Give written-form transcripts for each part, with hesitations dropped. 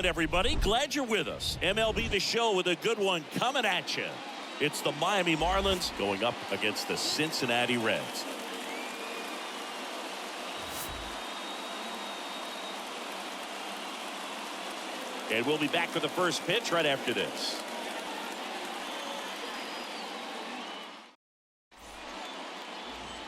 Everybody, glad you're with us. MLB The Show with a good one coming at you. It's the Miami Marlins going up against the Cincinnati Reds. And we'll be back for the first pitch right after this.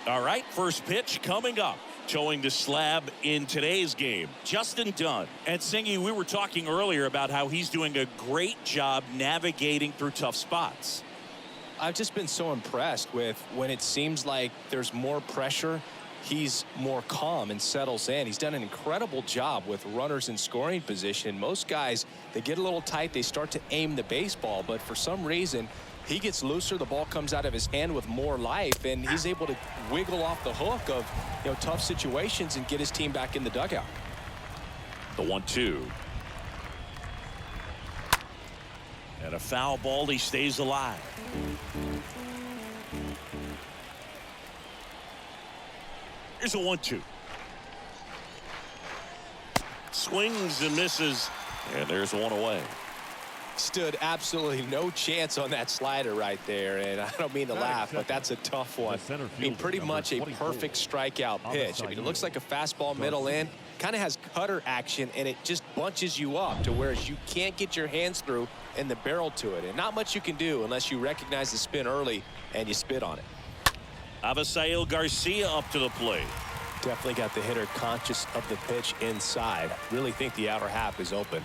All right, first pitch coming up. Showing the slab in today's game, Justin Dunn. And Singy, we were talking earlier about how he's doing a great job navigating through tough spots. I've just been so impressed with when it seems like there's more pressure, he's more calm and settles in. He's done an incredible job with runners in scoring position. Most guys, they get a little tight, they start to aim the baseball, but for some reason, he gets looser, the ball comes out of his hand with more life, and he's able to wiggle off the hook of tough situations and get his team back in the dugout. The 1-2. And a foul ball, he stays alive. Here's a 1-2. Swings and misses, and there's one away. Stood absolutely no chance on that slider right there, and I don't mean to laugh, but that's a tough one. I mean, pretty much a perfect strikeout pitch. I mean, it looks like a fastball middle in, kind of has cutter action, and it just bunches you up to where you can't get your hands through and the barrel to it, and not much you can do unless you recognize the spin early and you spit on it. Avisail Garcia up to the plate. Definitely got the hitter conscious of the pitch inside. Really think the outer half is open.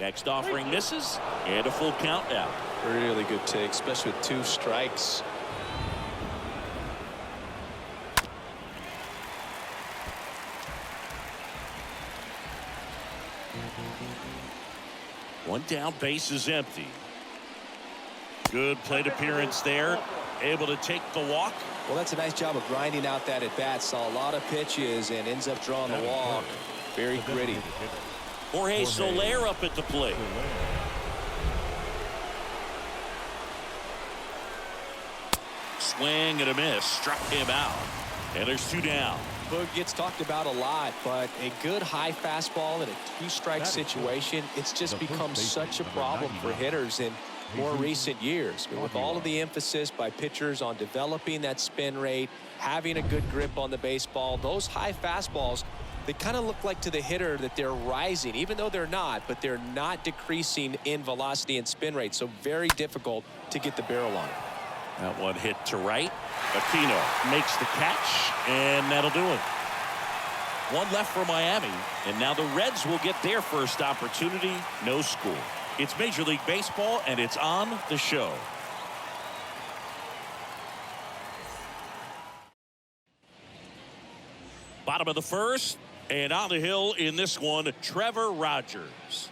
Next offering misses, and a full count now. Really good take, especially with 2 strikes. One down, base is empty. Good plate appearance there. Able to take the walk. Well, that's a nice job of grinding out that at bat. Saw a lot of pitches and ends up drawing the walk. Very gritty. Jorge Soler up at the plate. Swing and a miss. Struck him out. And there's 2 down. Boog gets talked about a lot, but a good high fastball in a 2-strike situation, it's just become such a problem for hitters in more recent years. But with all of the emphasis by pitchers on developing that spin rate, having a good grip on the baseball, those high fastballs, they kind of look like to the hitter that they're rising, even though they're not, but they're not decreasing in velocity and spin rate. So very difficult to get the barrel on it. That one hit to right. Aquino makes the catch, and that'll do it. One left for Miami, and now the Reds will get their first opportunity. No score. It's Major League Baseball, and it's on the show. Bottom of the first. And on the hill in this one, Trevor Rogers.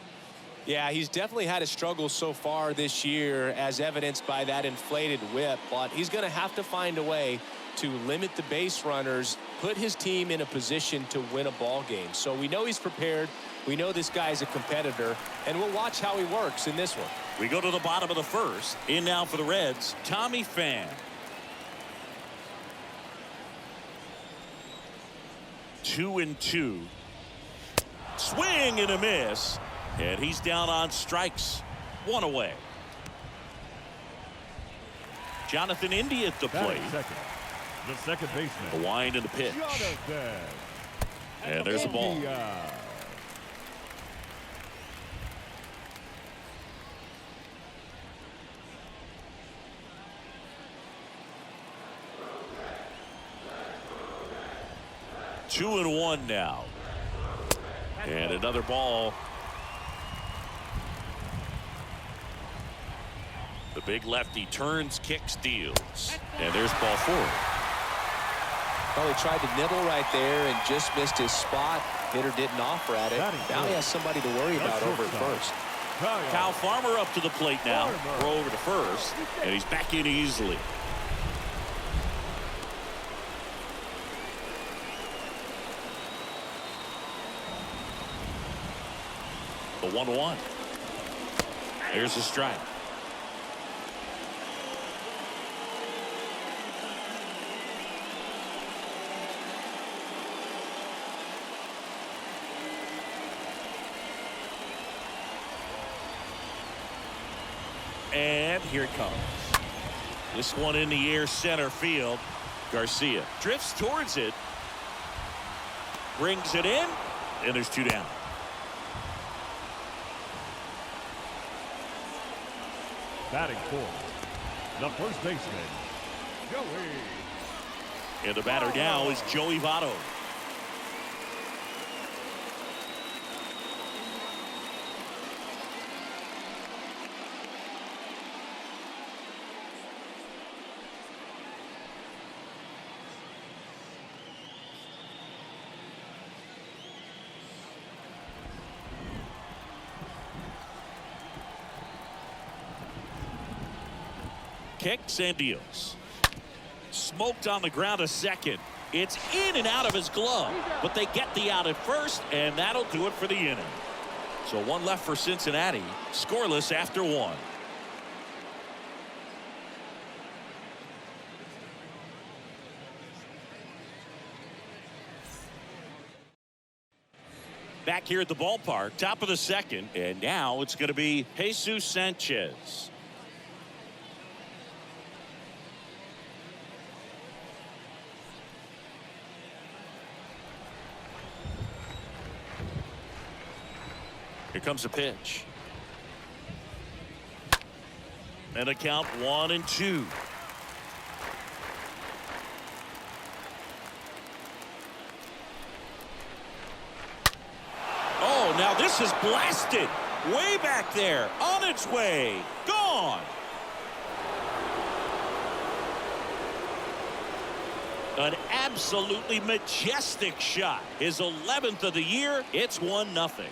Yeah, he's definitely had a struggle so far this year, as evidenced by that inflated whip. But he's going to have to find a way to limit the base runners, put his team in a position to win a ball game. So we know he's prepared. We know this guy's a competitor, and we'll watch how he works in this one. We go to the bottom of the first. In now for the Reds, Tommy Pham. 2-2. Swing and a miss. And he's down on strikes. 1 away. Jonathan India at the plate. The second baseman. The wind and the pitch. And there's the ball. Two and 1 now. And another ball. The big lefty turns, kicks, deals. And there's ball 4. Well, he tried to nibble right there and just missed his spot. Hitter didn't offer at it. Now he has somebody to worry about over at first. Kyle Farmer up to the plate now. Throw over to first. And he's back in easily. The 1-1. There's a strike. And here it comes. This one in the air, center field. Garcia drifts towards it. Brings it in. And there's 2 down. Batting fourth, the first baseman, Joey. And the batter now is Joey Votto. Kicks and deals. Smoked on the ground a second. It's in and out of his glove, but they get the out at first, and that'll do it for the inning. So 1 left for Cincinnati, scoreless after 1. Back here at the ballpark, top of the second, and now it's going to be Jesus Sanchez. Here comes a pitch. And a count 1-2. Oh, now this is blasted. Way back there. On its way. Gone. An absolutely majestic shot. His 11th of the year. It's 1-0.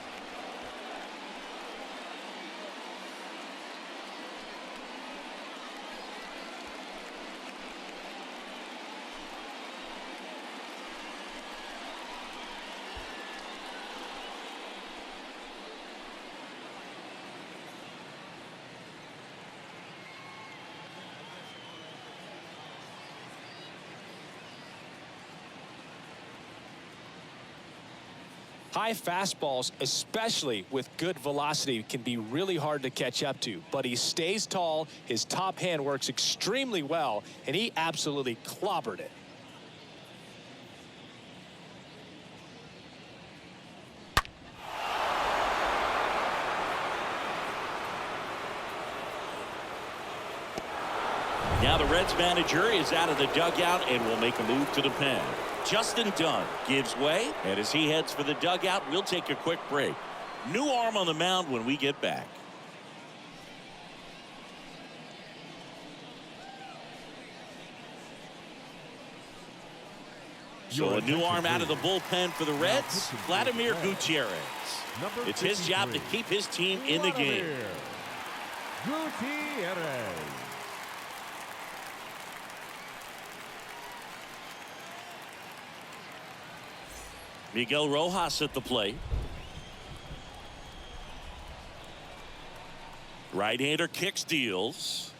High fastballs, especially with good velocity, can be really hard to catch up to. But he stays tall, his top hand works extremely well, and he absolutely clobbered it. Now the Reds manager is out of the dugout and will make a move to the pen. Justin Dunn gives way, and as he heads for the dugout, we'll take a quick break. New arm on the mound when we get back. So a new arm out of the bullpen for the Reds, Vladimir Gutierrez. It's his job to keep his team in the game. Gutierrez. Miguel Rojas at the plate. Right-hander kicks, deals.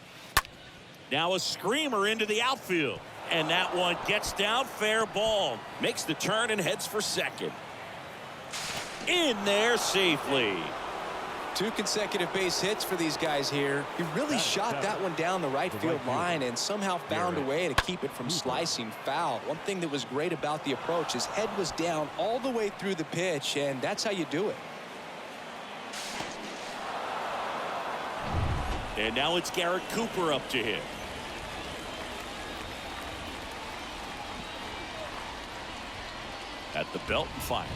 Now a screamer into the outfield. And that one gets down, fair ball. Makes the turn and heads for second. In there safely. 2 consecutive base hits for these guys here. He really shot that one down the right field line and somehow found a way to keep it from slicing foul. One thing that was great about the approach, his head was down all the way through the pitch, and that's how you do it. And now it's Garrett Cooper up to hit. At the belt and fires.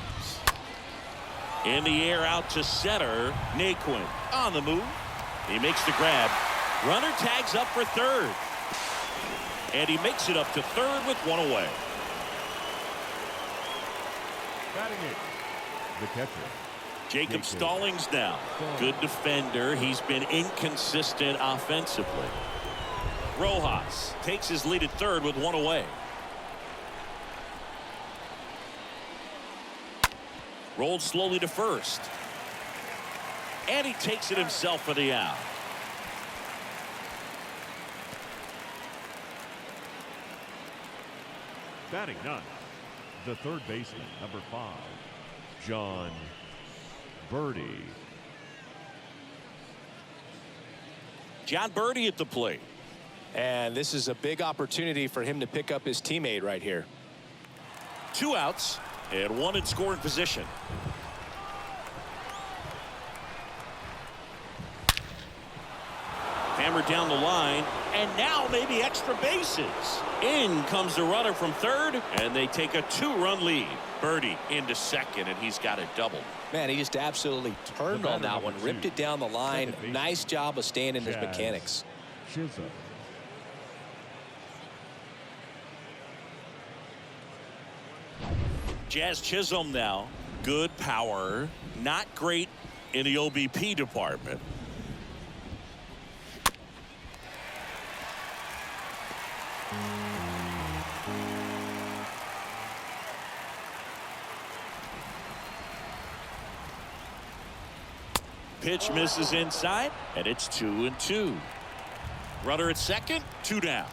In the air out to center. Naquin on the move. He makes the grab. Runner tags up for third. And he makes it up to third with one away. Batting it, the catcher. Jacob Stallings now. Good defender. He's been inconsistent offensively. Rojas takes his lead at third with one away. Rolled slowly to first. And he takes it himself for the out. Batting ninth, the third baseman, number 5, John Birdie. John Birdie at the plate. And this is a big opportunity for him to pick up his teammate right here. 2 outs and 1 in scoring position. Hammered down the line, and now maybe extra bases. In comes the runner from third, and they take a 2-run lead. Birdie into second, and he's got a double. Man, he just absolutely turned on that one, ripped it down the line. Nice job of staying in his mechanics. Chisholm. Jazz Chisholm now. Good power, not great in the OBP department. Pitch misses inside, and it's 2-2. Runner at second, 2 down.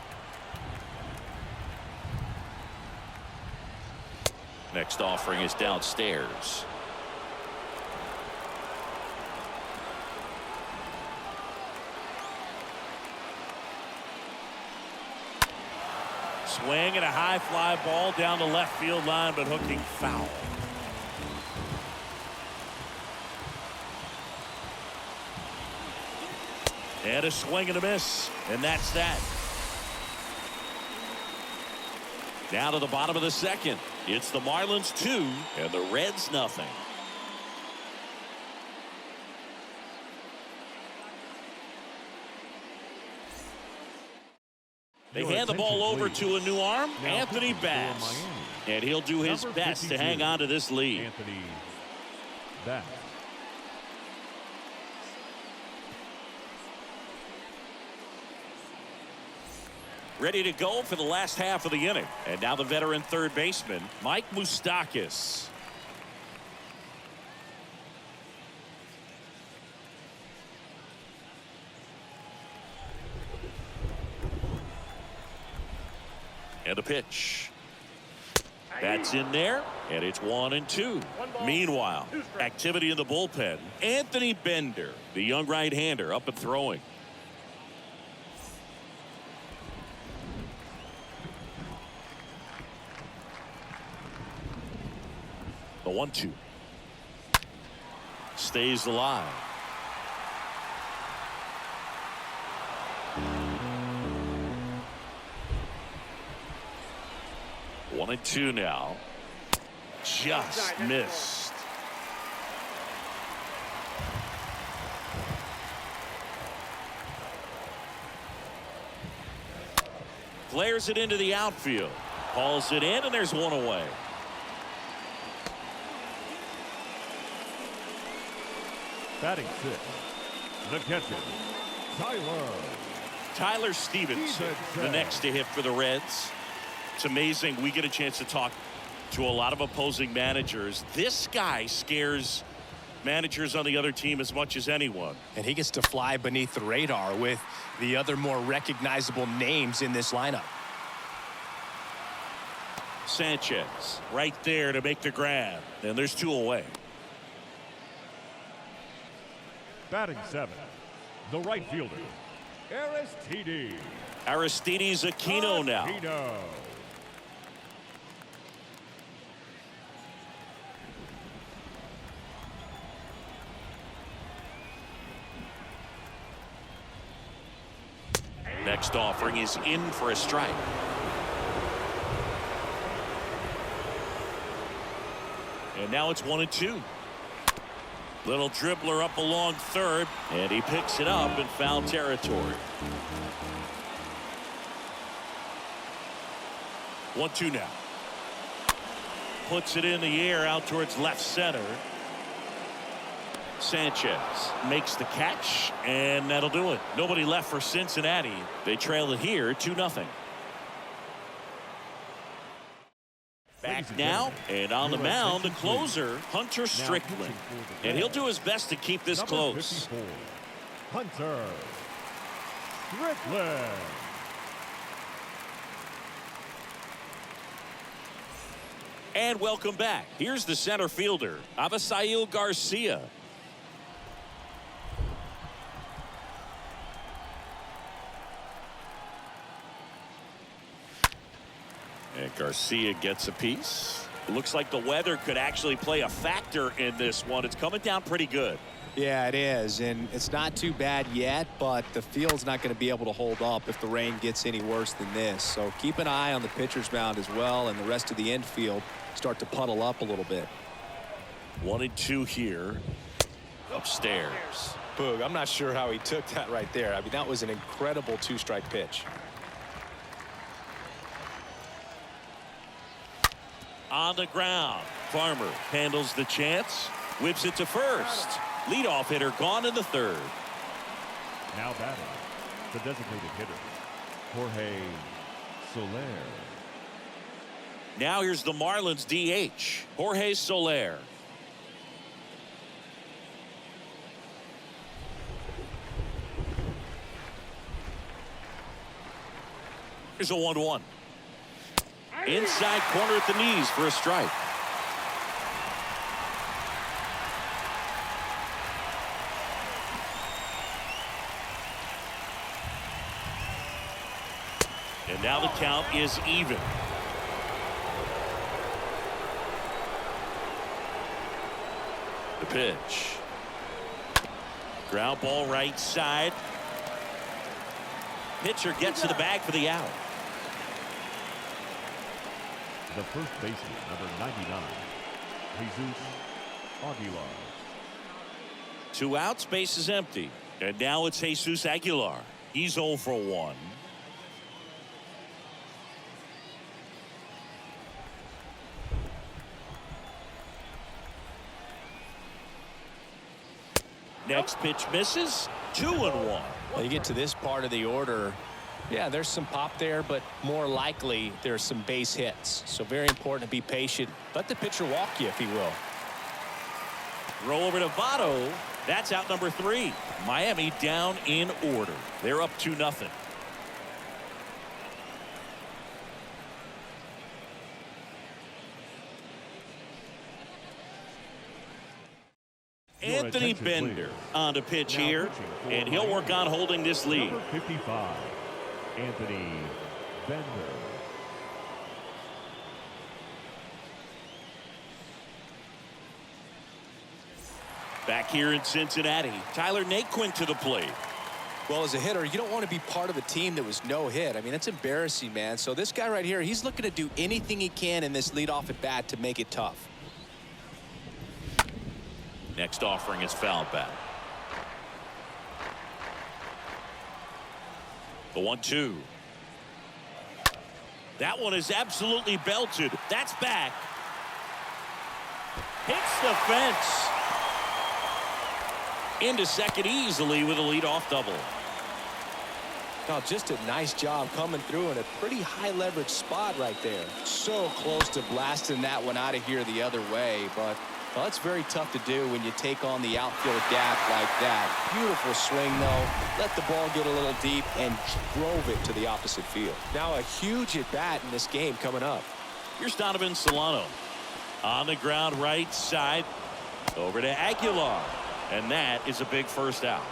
Next offering is downstairs. Swing and a high fly ball down the left field line, but hooking foul. And a swing and a miss, and that's that. Down to the bottom of the second. It's the Marlins 2 and the Reds nothing. They hand the ball over to a new arm, Anthony Bass. And he'll do his best to hang on to this lead. Anthony Bass. Ready to go for the last half of the inning. And now the veteran third baseman, Mike Moustakas. And a pitch. That's in there, and it's 1-2. Meanwhile, activity in the bullpen. Anthony Bender, the young right-hander, up and throwing. The 1-2. Stays alive. One and two now. Just missed. Flares it into the outfield. Hauls it in, and there's one away. Batting fifth, the catcher, Tyler Stevenson, the next to hit for the Reds. It's amazing. We get a chance to talk to a lot of opposing managers. This guy scares managers on the other team as much as anyone. And he gets to fly beneath the radar with the other more recognizable names in this lineup. Sanchez right there to make the grab. And there's two away. Batting seventh, the right fielder, Aristides Aquino now. Next offering is in for a strike. And now it's 1-2. Little dribbler up along third, and he picks it up in foul territory. 1-2 now. Puts it in the air out towards left center. Sanchez makes the catch, and that'll do it. Nobody left for Cincinnati. They trail it here 2-0. back now, and on the mound, the closer, Hunter Strickland. And he'll do his best to keep this close. 54, Hunter Strickland. And welcome back. Here's the center fielder, Avisail Garcia. And Garcia gets a piece. It looks like the weather could actually play a factor in this one. It's coming down pretty good. Yeah, it is, and it's not too bad yet, but the field's not going to be able to hold up if the rain gets any worse than this. So keep an eye on the pitcher's mound as well, and the rest of the infield start to puddle up a little bit. 1-2 here. Upstairs. Boog, I'm not sure how he took that right there. I mean, that was an incredible two-strike pitch. On the ground, Farmer handles the chance, whips it to first. Leadoff hitter gone in the third. Now batting, the designated hitter, Jorge Soler. Now here's the Marlins DH, Jorge Soler. Here's a 1-1. Inside corner at the knees for a strike. And now the count is even. The pitch. Ground ball right side. Pitcher gets to the bag for the out. The first baseman, number 99, Jesus Aguilar. 2 outs, base is empty. And now it's Jesus Aguilar. He's 0 for 1. Next pitch misses. 2-1. Well, you get to this part of the order. Yeah, there's some pop there, but more likely there's some base hits. So very important to be patient. Let the pitcher walk you, if he will. Throw over to Votto. That's out number 3. Miami down in order. They're up 2-0. Anthony Bender on to pitch here, and he'll work on holding this lead. Number 55, Anthony Bender. Back here in Cincinnati, Tyler Naquin to the plate. Well, as a hitter, you don't want to be part of a team that was no hit. I mean, that's embarrassing, man. So this guy right here, he's looking to do anything he can in this leadoff at bat to make it tough. Next offering is fouled back. The 1-2. That one is absolutely belted. That's back. Hits the fence. Into second easily with a leadoff double. Oh, just a nice job coming through in a pretty high leverage spot right there. So close to blasting that one out of here the other way, but well, it's very tough to do when you take on the outfield gap like that. Beautiful swing, though. Let the ball get a little deep and drove it to the opposite field. Now a huge at-bat in this game coming up. Here's Donovan Solano. On the ground right side. Over to Aguilar. And that is a big first out.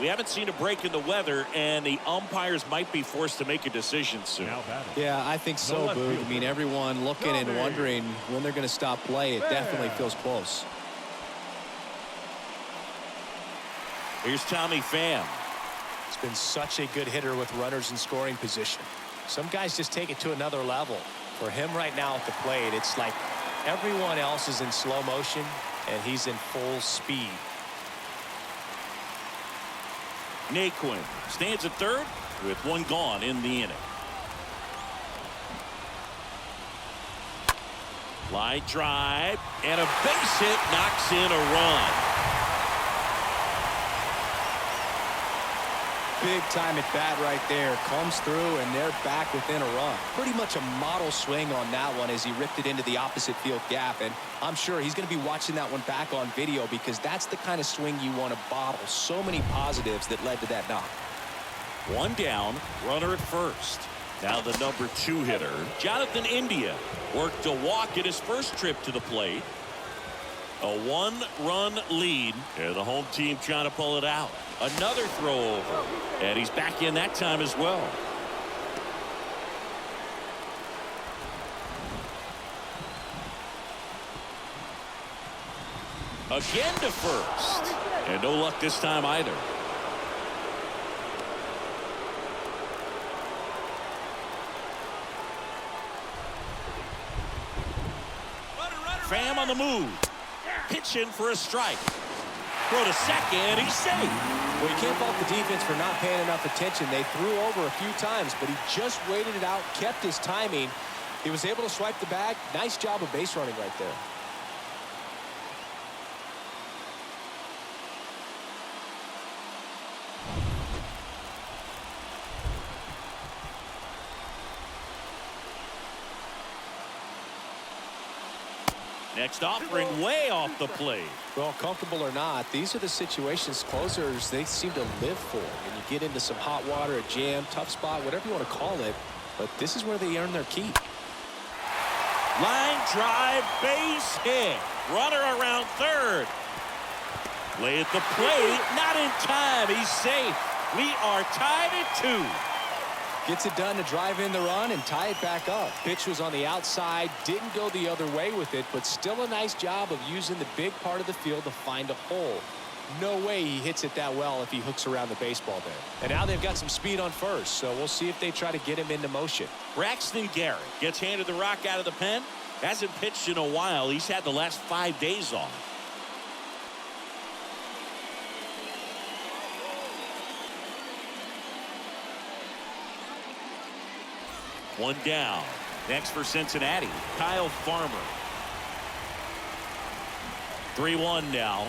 We haven't seen a break in the weather, and the umpires might be forced to make a decision soon. Yeah, I think so, Boog. I mean, everyone looking and wondering when they're going to stop play. It definitely feels close. Here's Tommy Pham. He's been such a good hitter with runners in scoring position. Some guys just take it to another level. For him right now at the plate, it's like everyone else is in slow motion, and he's in full speed. Naquin stands at third with one gone in the inning. Line drive and a base hit knocks in a run. Big time at bat right there. Comes through, and they're back within a run. Pretty much a model swing on that one as he ripped it into the opposite field gap. And I'm sure he's going to be watching that one back on video because that's the kind of swing you want to bottle. So many positives that led to that knock. One down, runner at first. Now the number 2 hitter, Jonathan India, worked a walk in his first trip to the plate. A 1-run lead, and the home team trying to pull it out. Another throw over, and he's back in that time as well. Again to first, and no luck this time either. Pham on the move. Pitching for a strike. Throw to second. He's safe. Well, you can't fault the defense for not paying enough attention. They threw over a few times, but he just waited it out, kept his timing. He was able to swipe the bag. Nice job of base running right there. Next offering way off the plate. Well, comfortable or not, these are the situations closers they seem to live for. When you get into some hot water, a jam, tough spot, whatever you want to call it. But this is where they earn their keep. Line drive, base hit. Runner around third. Lay at the plate, not in time. He's safe. We are tied at 2. Gets it done to drive in the run and tie it back up. Pitch was on the outside, didn't go the other way with it, but still a nice job of using the big part of the field to find a hole. No way he hits it that well if he hooks around the baseball there. And now they've got some speed on first, so we'll see if they try to get him into motion. Braxton Garrett gets handed the rock out of the pen. Hasn't pitched in a while. He's had the last 5 days off. One down. Next for Cincinnati, Kyle Farmer. 3-1 now.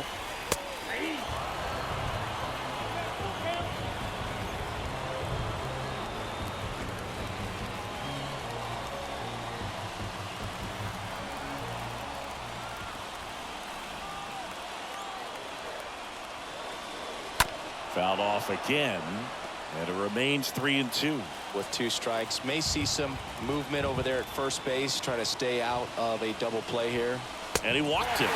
Fouled off again, and it remains 3-2. With 2 strikes, may see some movement over there at first base, trying to stay out of a double play here. And he walked him.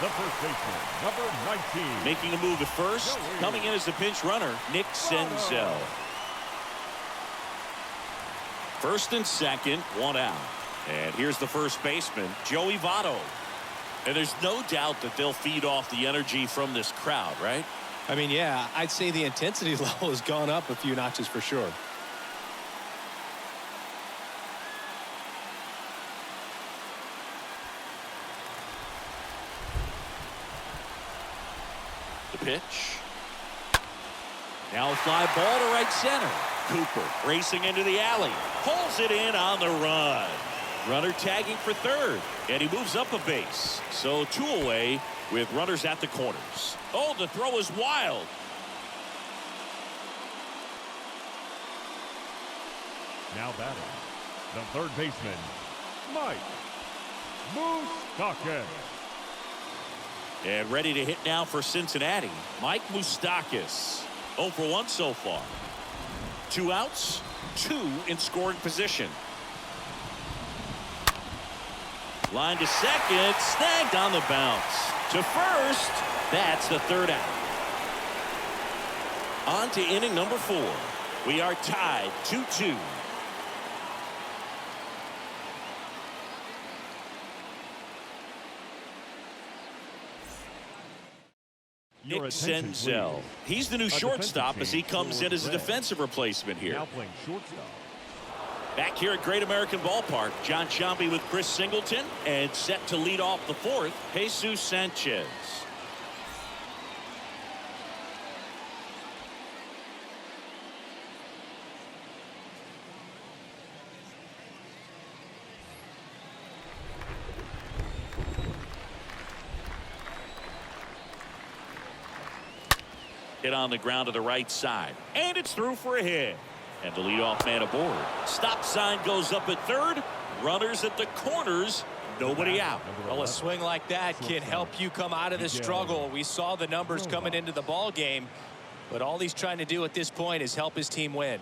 The first baseman, number 19. Making a move at first, coming in as a pinch runner, Nick Senzel. First and second, 1 out. And here's the first baseman, Joey Votto. And there's no doubt that they'll feed off the energy from this crowd, right? I mean, yeah, I'd say the intensity level has gone up a few notches for sure. The pitch. Now a fly ball to right center. Cooper racing into the alley. Pulls it in on the run. Runner tagging for third, and he moves up a base. So 2 away with runners at the corners. Oh, the throw is wild. Now batting, the third baseman, Mike Moustakas. And ready to hit now for Cincinnati, Mike Moustakas. 0 for 1 so far. 2 outs, 2 in scoring position. Line to second, snagged on the bounce. To first, that's the 3rd out. On to inning number 4. We are tied 2-2. Nick Senzel. He's the new shortstop as he comes in as a defensive replacement here. Now playing shortstop. Back here at Great American Ballpark, John Sciambi with Chris Singleton, and set to lead off the 4th, Jesus Sanchez. Hit on the ground to the right side. And it's through for a hit. And the leadoff man aboard. Stop sign goes up at third. Runners at the corners. Nobody out. Well, a swing like that can help you come out of the struggle. We saw the numbers coming into the ball game, but all he's trying to do at this point is help his team win.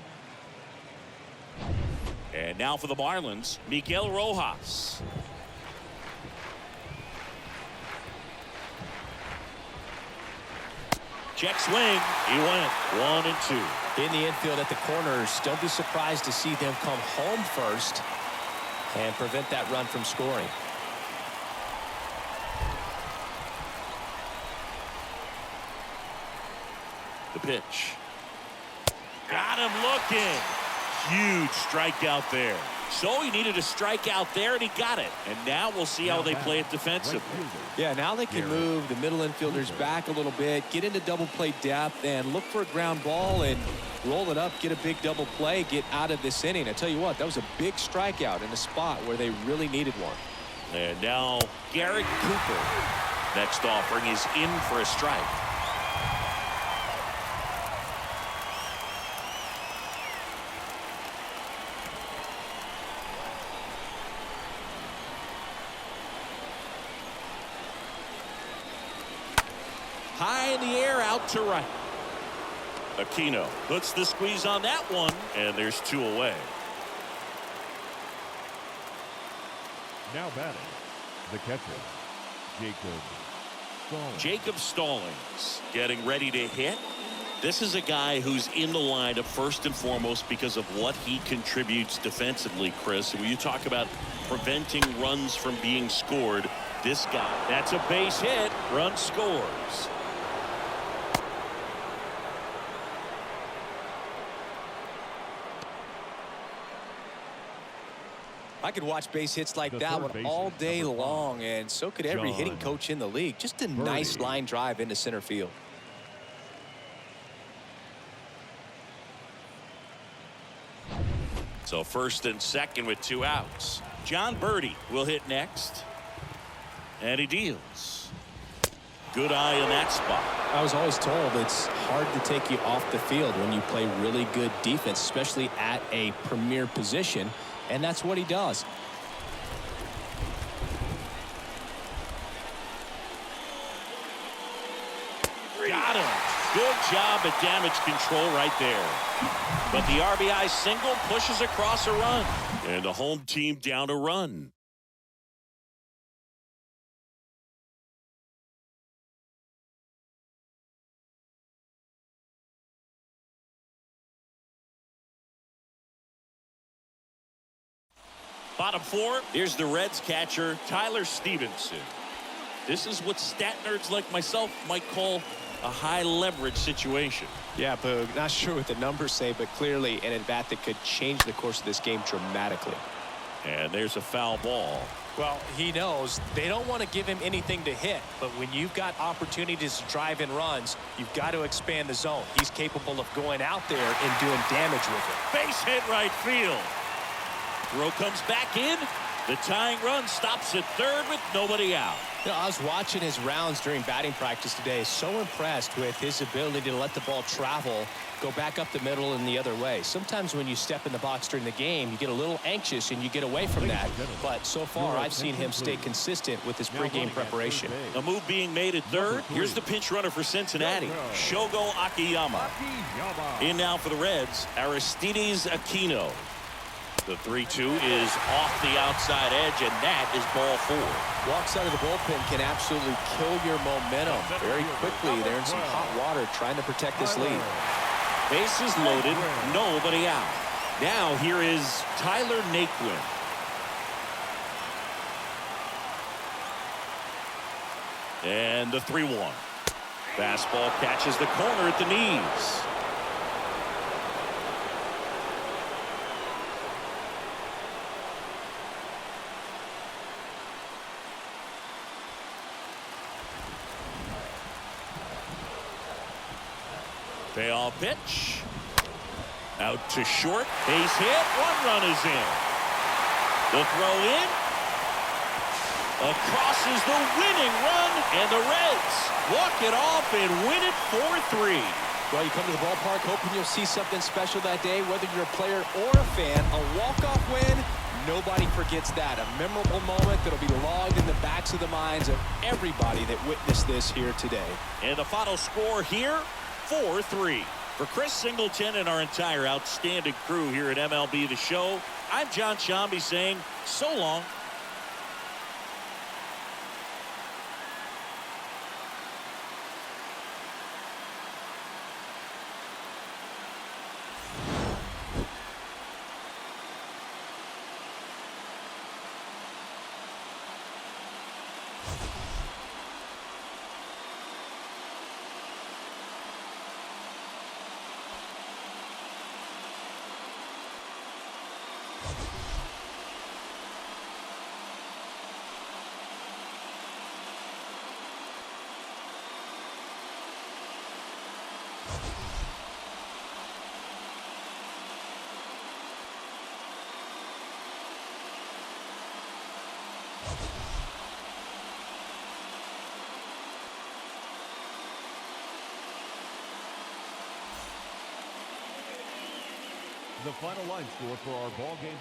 And now for the Marlins, Miguel Rojas. Check swing. He went 1-2. In the infield at the corners, don't be surprised to see them come home first and prevent that run from scoring. The pitch. Got him looking. Huge strikeout there. So he needed a strikeout there, and he got it. And now we'll see how they play it defensively. Yeah, now they can move the middle infielders back a little bit, get into double play depth, and look for a ground ball and roll it up, get a big double play, get out of this inning. I tell you what, that was a big strikeout in a spot where they really needed one. And now Garrett Cooper. Next offering is in for a strike. High in the air, out to right. Aquino puts the squeeze on that one, and there's 2 away. Now batting, the catcher, Jacob Stallings getting ready to hit. This is a guy who's in the lineup first and foremost because of what he contributes defensively, Chris. And when you talk about preventing runs from being scored, this guy, that's a base hit. Run scores. I could watch base hits like that one all day long, and so could every hitting coach in the league. Just a nice line drive into center field. So first and second with 2 outs. John Birdie will hit next. And he deals. Good eye in that spot. I was always told it's hard to take you off the field when you play really good defense, especially at a premier position. And that's what he does. Got him. Good job at damage control right there. But the RBI single pushes across a run. And the home team down a run. Bottom 4, here's the Reds catcher, Tyler Stevenson. This is what stat nerds like myself might call a high leverage situation. Yeah, Boog, not sure what the numbers say, but clearly an at-bat that could change the course of this game dramatically. And there's a foul ball. Well, he knows they don't want to give him anything to hit, but when you've got opportunities to drive in runs, you've got to expand the zone. He's capable of going out there and doing damage with it. Base hit right field. Throw comes back in. The tying run stops at third with nobody out. You know, I was watching his rounds during batting practice today. So impressed with his ability to let the ball travel, go back up the middle and the other way. Sometimes when you step in the box during the game, you get a little anxious and you get away from that. But so far, I've seen him stay consistent with his pregame preparation. A move being made at third. Here's the pinch runner for Cincinnati, Shogo Akiyama. In now for the Reds, Aristides Aquino. The 3-2 is off the outside edge, and that is ball 4. Walks out of the bullpen can absolutely kill your momentum very quickly. They're in some hot water trying to protect this lead. Bases loaded, nobody out. Now here is Tyler Naquin. And the 3-1. Fastball catches the corner at the knees. Payoff pitch. Out to short. Base hit. 1 run is in. The throw in. Across is the winning run. And the Reds walk it off and win it 4-3. Well, you come to the ballpark hoping you'll see something special that day, whether you're a player or a fan. A walk-off win, nobody forgets that. A memorable moment that'll be logged in the backs of the minds of everybody that witnessed this here today. And the final score here, 4-3. For Chris Singleton and our entire outstanding crew here at MLB The Show, I'm John Shambi saying so long. The final line score for our ball game